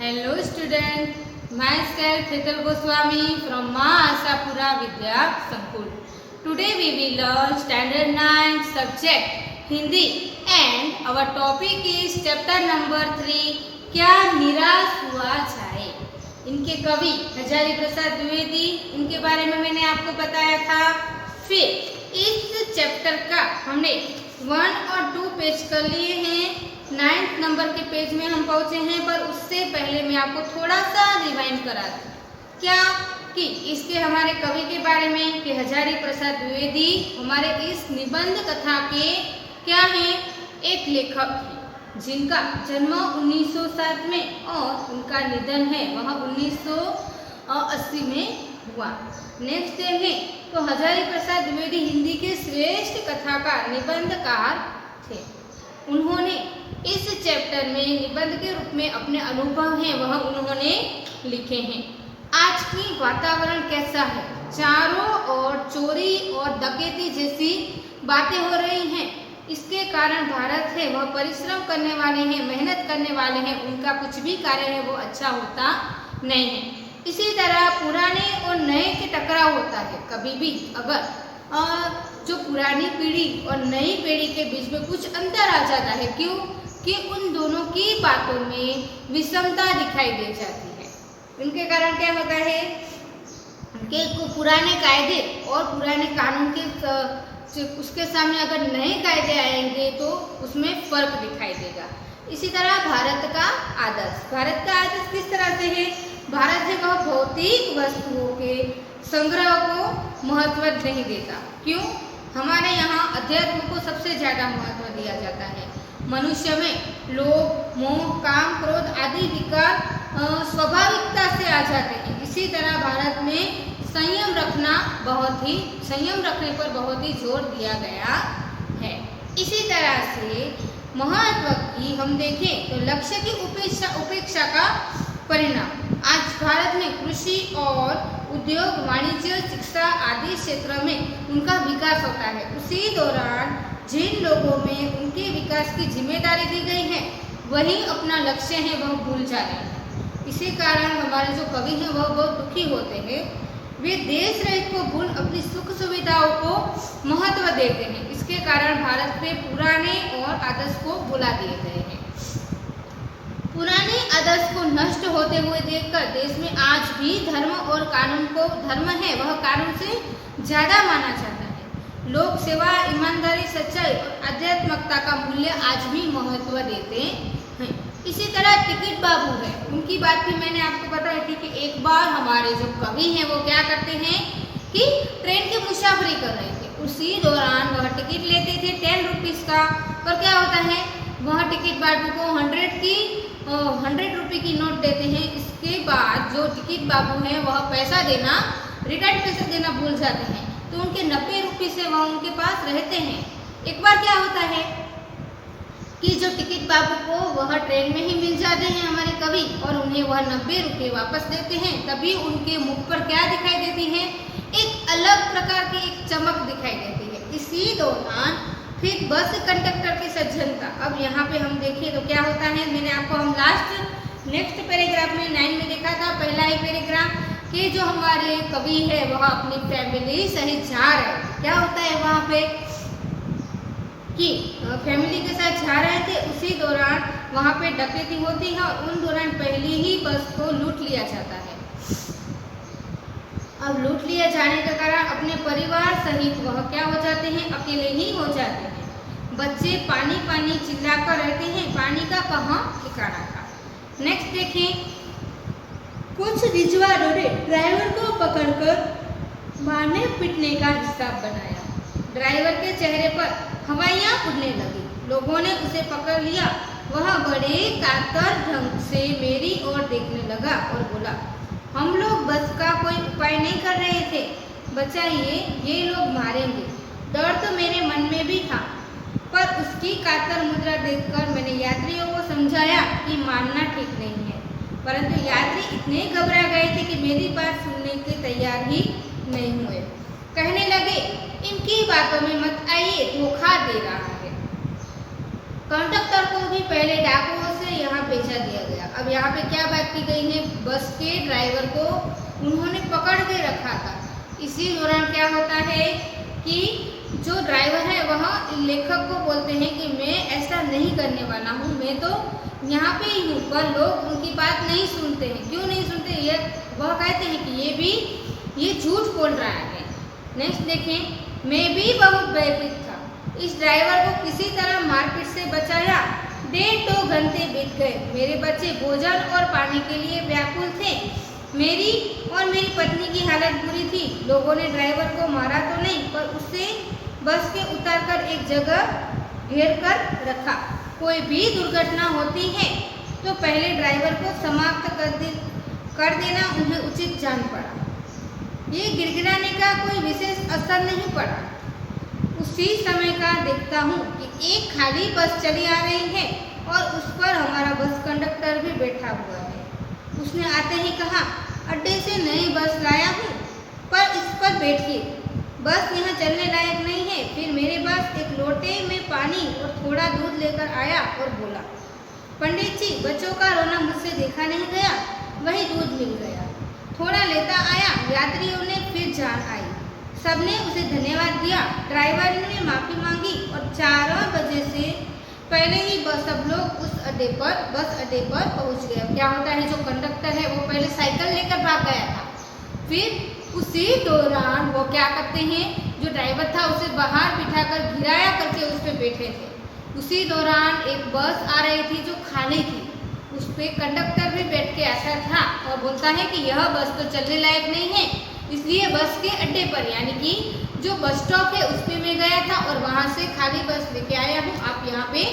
Hello student, myself Hetal Goswami from Ma Asapura Vidya Sankul. Today we will learn standard 9 subject Hindi and our topic is chapter number 3 क्या निराश हुआ जाए। इनके कवि हजारी प्रसाद द्विवेदी, इनके बारे में मैंने आपको बताया था। फिर इस चैप्टर का हमने 1 और 2 पेज कर लिए हैं। 9th नंबर के पेज में हम पहुंचे हैं, पर उससे पहले मैं आपको थोड़ा सा रिवाइंड करा दूं। क्या कि इसके हमारे कवि के बारे में कि हजारी प्रसाद द्विवेदी हमारे इस निबंध कथा के क्या हैं, एक लेखक हैं जिनका जन्म 1907 में और उनका निधन है वह 1980 में हुआ। नेक्स्ट है तो हजारी प्रसाद द्विवेदी हिंदी के श्रेष्ठ कथाकार निबंधकार थे। उन्होंने इस चैप्टर में निबंध के रूप में अपने अनुभव हैं वह उन्होंने लिखे हैं। आज की वातावरण कैसा है, चारों ओर चोरी और डकैती जैसी बातें हो रही हैं। इसके कारण भारत है वह परिश्रम करने वाले हैं, मेहनत करने वाले हैं, उनका कुछ भी कार्य है वो अच्छा होता नहीं है। इसी तरह पुराने और नए के टकराव होता है। कभी भी अगर जो पुरानी पीढ़ी और नई पीढ़ी के बीच में कुछ अंतर आ जाता है, क्यों कि उन दोनों की बातों में विषमता दिखाई दे जाती है। इनके कारण क्या होता है कि पुराने कायदे और पुराने कानून के उसके सामने अगर नए कायदे आएंगे तो उसमें फर्क दिखाई देगा। इसी तरह भारत का आदर्श किस तरह से है। भारत है वह भौतिक वस्तुओं के संग्रह को महत्व नहीं देता। क्यों? हमारे यहाँ अध्यात्म को सबसे ज्यादा महत्व दिया जाता है। मनुष्य में लोभ, मोह, काम, क्रोध आदि विकार स्वाभाविकता से आ जाते हैं। इसी तरह भारत में संयम रखने पर बहुत ही जोर दिया गया है। इसी तरह से महत्व की हम देखें तो लक्ष्य की उपेक्षा का परिणाम आज भारत में कृषि और उद्योग, वाणिज्य, शिक्षा आदि क्षेत्र में उनका विकास होता है। उसी दौरान जिन लोगों में उनके विकास की जिम्मेदारी दी गई है वही अपना लक्ष्य है वह भूल जा रहे हैं। इसी कारण हमारे जो कवि हैं वह बहुत दुखी होते हैं। वे देश रहित को भूल अपनी सुख सुविधाओं को महत्व देते हैं। इसके कारण भारत के पुराने और आदर्श को भुला दिए गए हैं। पुराने आदर्श को नष्ट होते हुए देखकर देश में आज भी धर्म और कानून को धर्म है वह कानून से ज्यादा माना जाता है। लोग सेवा, ईमानदारी, सच्चाई और आध्यात्मिकता का मूल्य आज भी महत्व देते हैं। इसी तरह टिकट बाबू है, उनकी बात भी मैंने आपको बताई थी कि एक बार हमारे जो कवि हैं वो क्या करते हैं कि ट्रेन की मुसाफरी कर रहे थे। उसी दौरान वह टिकट लेते थे 10 रुपीज़ का, पर क्या होता है वह टिकट बाबू को 100 रुपये की नोट देते हैं। इसके बाद जो टिकट बाबू हैं वह रिटर्न पैसा देना भूल जाते हैं, तो उनके 90 रुपये से वह उनके पास रहते हैं। एक बार क्या होता है कि जो टिकट बाबू को वह ट्रेन में ही मिल जाते हैं हमारे कवि और उन्हें वह 90 रुपये वापस देते हैं। तभी उनके मुख पर क्या दिखाई देती है, एक अलग प्रकार की एक चमक दिखाई देती है। इसी दौरान फिर बस कंडक्टर की सज्जनता। अब यहाँ पे हम देखें तो क्या होता है, मैंने आपको हम नेक्स्ट पैराग्राफ में 9 में देखा था, पहला ही पैराग्राफ कि जो हमारे कवि है वह अपनी फैमिली सहित जा रहे हैं। क्या होता है वहाँ पे कि फैमिली के साथ जा रहे थे, उसी दौरान वहाँ पे डकैती होती है और उन दौरान पहली ही बस को लूट लिया जाता है। अब लूट लिया जाने के कारण अपने परिवार सहित वह क्या हो जाते हैं, अकेले ही हो जाते हैं। बच्चे पानी पानी चिल्लाकर रहते हैं, पानी का कहाँ ठिकाना था। नेक्स्ट देखें, कुछ रिजवानों ने ड्राइवर को पकड़कर मारने पीटने का हिसाब बनाया। ड्राइवर के चेहरे पर हवाइयाँ उड़ने लगी। लोगों ने उसे पकड़ लिया। वह बड़े कातर ढंग से मेरी ओर देखने लगा और बोला, हम लोग बस का कोई उपाय नहीं कर रहे थे, बचाइए, ये लोग मारेंगे। डर तो मेरे मन में भी था, पर उसकी कातर मुद्रा देखकर मैंने यात्रियों को समझाया कि मारना ठीक नहीं है, परंतु यात्री इतने घबरा गए थे कि मेरी बात सुनने के तैयार ही नहीं हुए। कहने लगे, इनकी बातों में मत आइए, धोखा दे रहा है। कंडक्टर को भी पहले डाकुओं से यहाँ भेजा दिया गया। अब यहाँ पे क्या बात की गई है, बस के ड्राइवर को उन्होंने पकड़ के रखा था। इसी दौरान क्या होता है कि जो ड्राइवर है वह लेखक को बोलते हैं कि मैं ऐसा नहीं करने वाला हूँ, मैं तो यहाँ पे ही हूँ, पर लोग उनकी बात नहीं सुनते हैं। क्यों नहीं सुनते, ये वह कहते हैं कि ये झूठ बोल रहा है। नेक्स्ट देखें, मैं भी बहुत भयभीत था। इस ड्राइवर को किसी तरह मारपीट से बचाया। 1.5-2 घंटे बीत गए। मेरे बच्चे भोजन और पानी के लिए व्याकुल थे। मेरी और मेरी पत्नी की हालत बुरी थी। लोगों ने ड्राइवर को मारा तो नहीं, पर उसे बस के उतारकर एक जगह घेर कर रखा। कोई भी दुर्घटना होती है तो पहले ड्राइवर को समाप्त कर देना उन्हें उचित जान पड़ा। ये गिड़गिड़ाने का कोई विशेष असर नहीं पड़ा। उसी समय का देखता हूँ कि एक खाली बस चली आ रही है और उस पर हमारा बस कंडक्टर भी बैठा हुआ है। उसने आते ही कहा, अड्डे से नई बस लाया हूँ, पर इस पर बैठिए, बस यहाँ चलने लायक नहीं है। फिर मेरे पास एक लोटे में पानी और थोड़ा दूध लेकर आया और बोला, पंडित जी, बच्चों का रोना मुझसे देखा नहीं गया, वही दूध मिल गया। थोड़ा लेता आया। यात्रियों ने फिर जान आई। सबने उसे धन्यवाद दिया। ड्राइवर ने माफ़ी मांगी और 4 बजे से पहले ही सब लोग उस बस अड्डे पर पहुंच गए। क्या होता है, जो कंडक्टर है वो पहले साइकिल लेकर भाग गया था। फिर उसी दौरान वो क्या करते हैं, जो ड्राइवर था उसे बाहर बिठाकर गिराया करके उस पर बैठे थे। उसी दौरान एक बस आ रही थी जो खाली थी, उस पर कंडक्टर भी बैठ के आता था और बोलता है कि यह बस तो चलने लायक नहीं है, इसलिए बस के अड्डे पर, यानी कि जो बस स्टॉप है उस पर मैं गया था और वहाँ से खाली बस लेके आया हूँ, आप यहाँ पे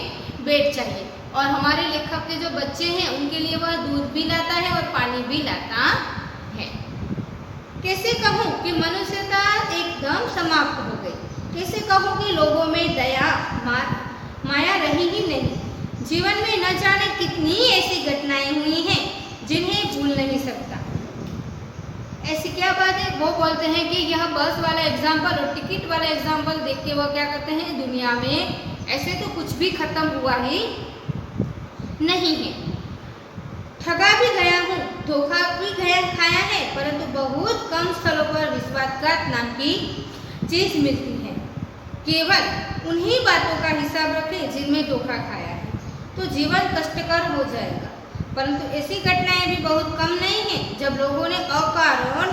बैठ जाइए। और हमारे लेखक के जो बच्चे हैं उनके लिए वह दूध भी लाता है और पानी भी लाता है। कैसे कहूँ कि मनुष्यता एकदम समाप्त हो गई। कैसे कहूँ कि लोगों में दया माया रही ही नहीं। जीवन में न जाने कितनी ऐसी घटनाएं हुई हैं जिन्हें भूल नहीं सकता। ऐसी क्या बात है, वो बोलते हैं कि यह बस वाला एग्जाम्पल और टिकट वाला एग्जाम्पल देख के वो क्या करते हैं, दुनिया में ऐसे तो कुछ भी खत्म हुआ ही नहीं है। ठगा भी गया हूँ, धोखा भी खाया है, परंतु बहुत कम स्थलों पर विश्वासघात नाम की चीज मिलती है। केवल उन्हीं बातों का हिसाब रखें जिनमें धोखा खाया है, तो जीवन कष्टकर हो जाएगा। परंतु ऐसी घटनाएं भी बहुत कम नहीं हैं जब लोगों ने अकारण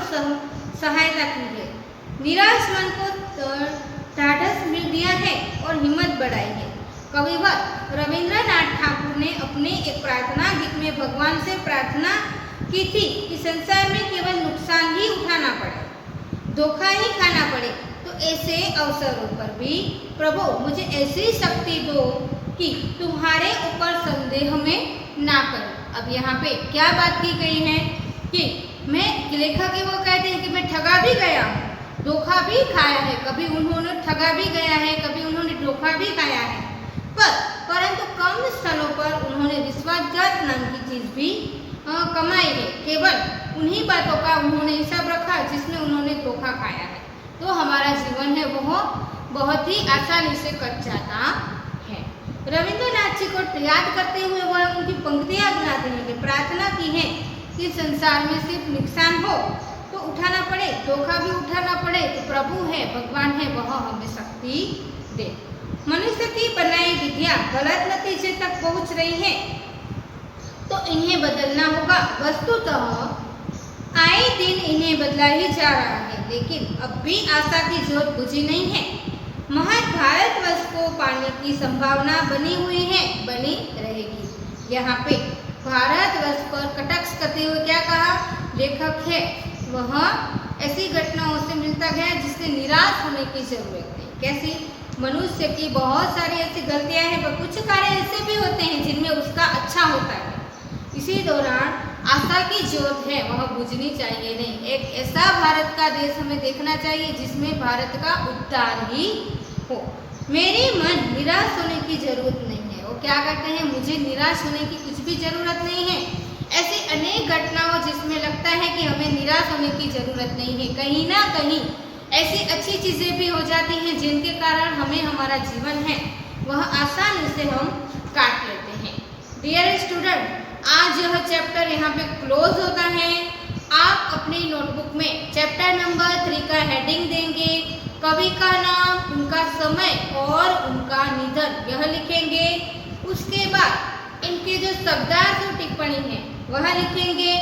सहायता की है, निराश मन को ढाढ़स मिल दिया है और हिम्मत बढ़ाई है। कविवर रविंद्रनाथ ठाकुर ने अपने एक प्रार्थना गीत में भगवान से प्रार्थना की थी कि संसार में केवल नुकसान ही उठाना पड़े, धोखा ही खाना पड़े, तो ऐसे अवसरों पर भी प्रभु मुझे ऐसी शक्ति दो कि तुम्हारे ऊपर संदेह में ना करो। अब यहाँ पे क्या बात की गई है कि मैं, लेखक वो कहते हैं कि मैं ठगा भी गया हूँ, धोखा भी खाया है, कभी उन्होंने ठगा भी गया है, कभी उन्होंने धोखा भी खाया है, परंतु कम स्थलों पर उन्होंने विश्वासघात नाम की चीज भी कमाई है। केवल उन्हीं बातों का उन्होंने हिसाब रखा जिसमें उन्होंने धोखा खाया है, तो हमारा जीवन है वह बहुत ही आसानी से कट जाता है। रविंद्रनाथ जी को याद करते हुए वह उनकी पंक्तियां गिनाते हैं कि प्रार्थना की है कि संसार में सिर्फ नुकसान हो तो उठाना पड़े, धोखा भी उठाना पड़े, तो प्रभु है, भगवान है, वह हमें शक्ति दे। मनुष्य की बनाई विधियां गलत नतीजे तक पहुंच रही है तो इन्हें बदलना होगा। वस्तुतः आए दिन इन्हें बदला ही जा रहा है, लेकिन अब भी आशा की ज्योत बुझी नहीं है। महज भारतवर्ष को पाने की संभावना बनी हुई है, बनी रहेगी। यहाँ पे भारतवर्ष पर कटाक्ष करते हुए क्या कहा लेखक है, वह ऐसी घटनाओं से मिलता गया जिससे निराश होने की जरूरत नहीं। कैसी, मनुष्य की बहुत सारी ऐसी गलतियां हैं, पर कुछ कार्य ऐसे भी होते हैं जिनमें उसका अच्छा होता है। इसी दौरान आशा की ज्योत है वह बुझनी चाहिए नहीं। एक ऐसा भारत का देश हमें देखना चाहिए जिसमें भारत का उद्धार ही हो। मेरे मन निराश होने की जरूरत नहीं है। वो क्या कहते हैं, मुझे निराश होने की कुछ भी जरूरत नहीं है। ऐसी अनेक घटनाओं जिसमें लगता है कि हमें निराश होने की जरूरत नहीं है, कहीं ना कहीं ऐसी अच्छी चीजें भी हो जाती हैं जिनके कारण हमें हमारा जीवन है वह आसानी से हम काट लेते हैं। डियर स्टूडेंट, आज यह चैप्टर यहाँ पे क्लोज होता है। आप अपनी नोटबुक में चैप्टर नंबर 3 का हेडिंग देंगे, कवि का नाम, उनका समय और उनका निधन यह लिखेंगे। उसके बाद इनके जो शब्दार्थ और टिप्पणी है वह लिखेंगे,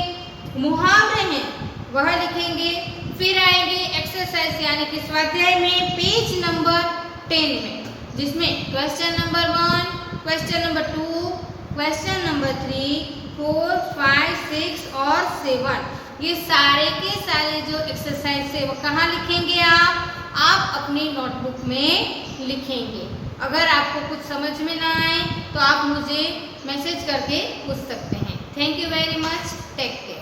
मुहावरे हैं वह लिखेंगे। फिर आएंगे एक्सरसाइज यानी कि स्वाध्याय में पेज नंबर 10 में, जिसमें question number 1, question number 2, question number 3, 4, 5, 6 और 7 ये सारे के सारे जो एक्सरसाइज है वो कहाँ लिखेंगे आप अपनी नोटबुक में लिखेंगे। अगर आपको कुछ समझ में ना आए तो आप मुझे मैसेज करके पूछ सकते हैं। Thank you very much, take care.